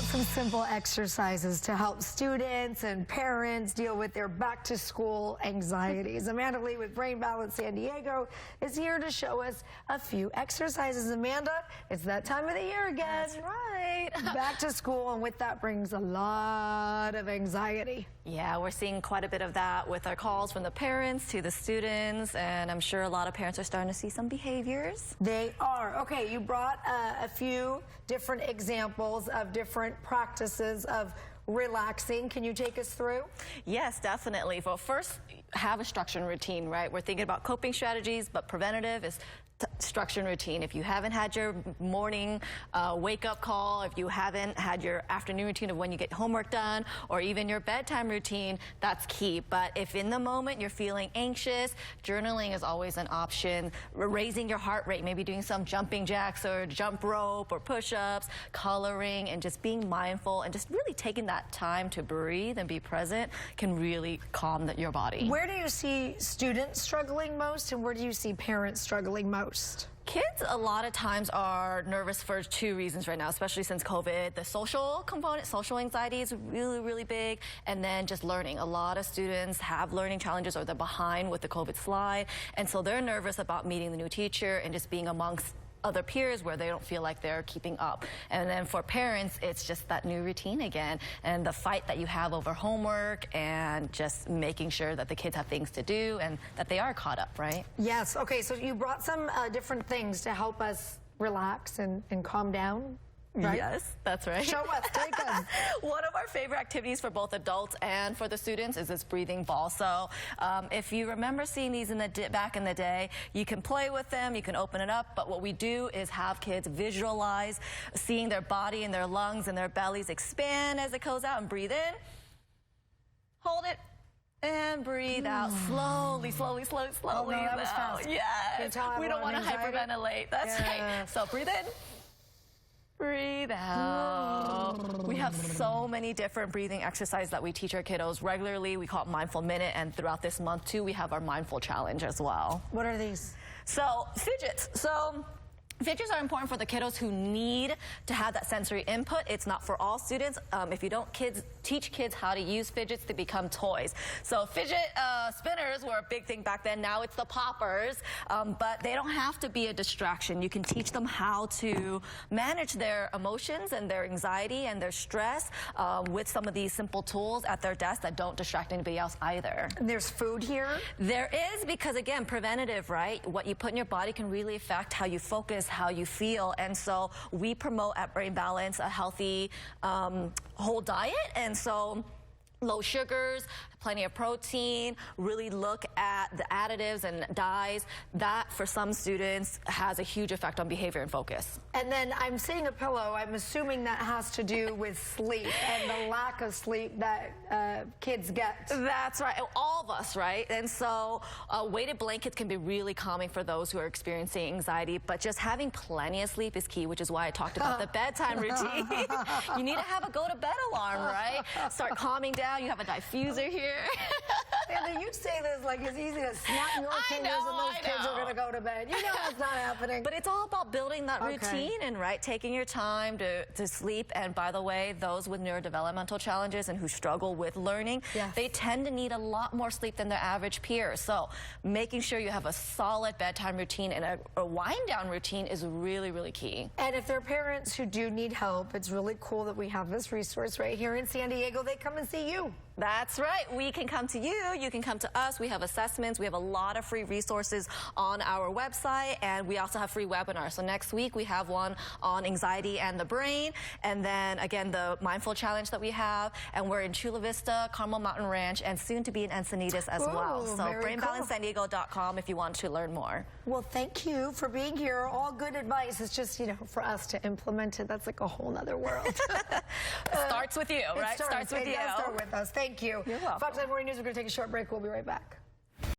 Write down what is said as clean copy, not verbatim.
about some simple exercises to help students and parents deal with their back-to-school anxieties. Amanda Lee with Brain Balance San Diego is here to show us a few exercises. Amanda, it's that time of the year again. That's right. Back to school, and with that brings a lot of anxiety. Yeah, we're seeing quite a bit of that with our calls from the parents to the students, and I'm sure a lot of parents are starting to see some behaviors. They are. Okay, you brought a few different examples of different practices of relaxing. Can you take us through? Yes, definitely. Well, first, have a structure and routine, right? We're thinking about coping strategies, but preventative is structure and routine. If you haven't had your morning wake-up call, if you haven't had your afternoon routine of when you get homework done, or even your bedtime routine, that's key. But if in the moment you're feeling anxious, journaling is always an option. Raising your heart rate, maybe doing some jumping jacks or jump rope or push-ups, coloring, and just being mindful and just really taking that time to breathe and be present can really calm your body. Where do you see students struggling most, and where do you see parents struggling most? Kids a lot of times are nervous for two reasons right now, especially since COVID. The social component, social anxiety is really, really big, and then just learning. A lot of students have learning challenges or they're behind with the COVID slide, and so they're nervous about meeting the new teacher and just being amongst other peers where they don't feel like they're keeping up. And then for parents, it's just that new routine again, and the fight that you have over homework and just making sure that the kids have things to do and that they are caught up, right? Yes. Okay, so you brought some different things to help us relax and calm down. Right? Yes, that's right. Show us, take us. One of our favorite activities for both adults and for the students is this breathing ball. So if you remember seeing these back in the day, you can play with them, you can open it up, but what we do is have kids visualize seeing their body and their lungs and their bellies expand as it goes out, and breathe in, hold it, and breathe out slowly, slowly, slowly, slowly. Oh, no, that was fast. Yes, we don't want to hyperventilate. That's right. So breathe in. Breathe out. We have so many different breathing exercises that we teach our kiddos regularly. We call it Mindful Minute, and throughout this month too, we have our Mindful Challenge as well. What are these? So fidgets. Fidgets are important for the kiddos who need to have that sensory input. It's not for all students. If you don't teach kids how to use fidgets, they become toys. So fidget spinners were a big thing back then. Now it's the poppers, but they don't have to be a distraction. You can teach them how to manage their emotions and their anxiety and their stress with some of these simple tools at their desk that don't distract anybody else either. And there's food here? There is, because again, preventative, right? What you put in your body can really affect how you focus, how you feel, and so we promote at Brain Balance a healthy whole diet, and so low sugars, plenty of protein, really look at the additives and dyes. That, for some students, has a huge effect on behavior and focus. And then I'm seeing a pillow. I'm assuming that has to do with sleep and the lack of sleep that kids get. That's right. All of us, right? And so weighted blankets can be really calming for those who are experiencing anxiety, but just having plenty of sleep is key, which is why I talked about the bedtime routine. You need to have a go-to-bed alarm, right? Start calming down. You have a diffuser here. Sandra, you say this like it's easy to snap your fingers and those kids are going to go to bed. You know that's not happening. But it's all about building that routine and taking your time to sleep. And by the way, those with neurodevelopmental challenges and who struggle with learning, they tend to need a lot more sleep than their average peers. So making sure you have a solid bedtime routine and a wind down routine is really, really key. And if there are parents who do need help, it's really cool that we have this resource right here in San Diego. They come and see you. That's right. We can come to you. You can come to us. We have assessments. We have a lot of free resources on our website, and we also have free webinars. So next week we have one on anxiety and the brain, and then again the mindful challenge that we have, and we're in Chula Vista, Carmel Mountain Ranch, and soon to be in Encinitas as well. So brainbalancesandiego.com if you want to learn more. Well, thank you for being here. All good advice. It's just, you know, for us to implement it, that's like a whole nother world. Starts with you, right? Starts with you. Start with us. Thank you. You're welcome. Fox 9 Morning News, we're going to take a short break. We'll be right back.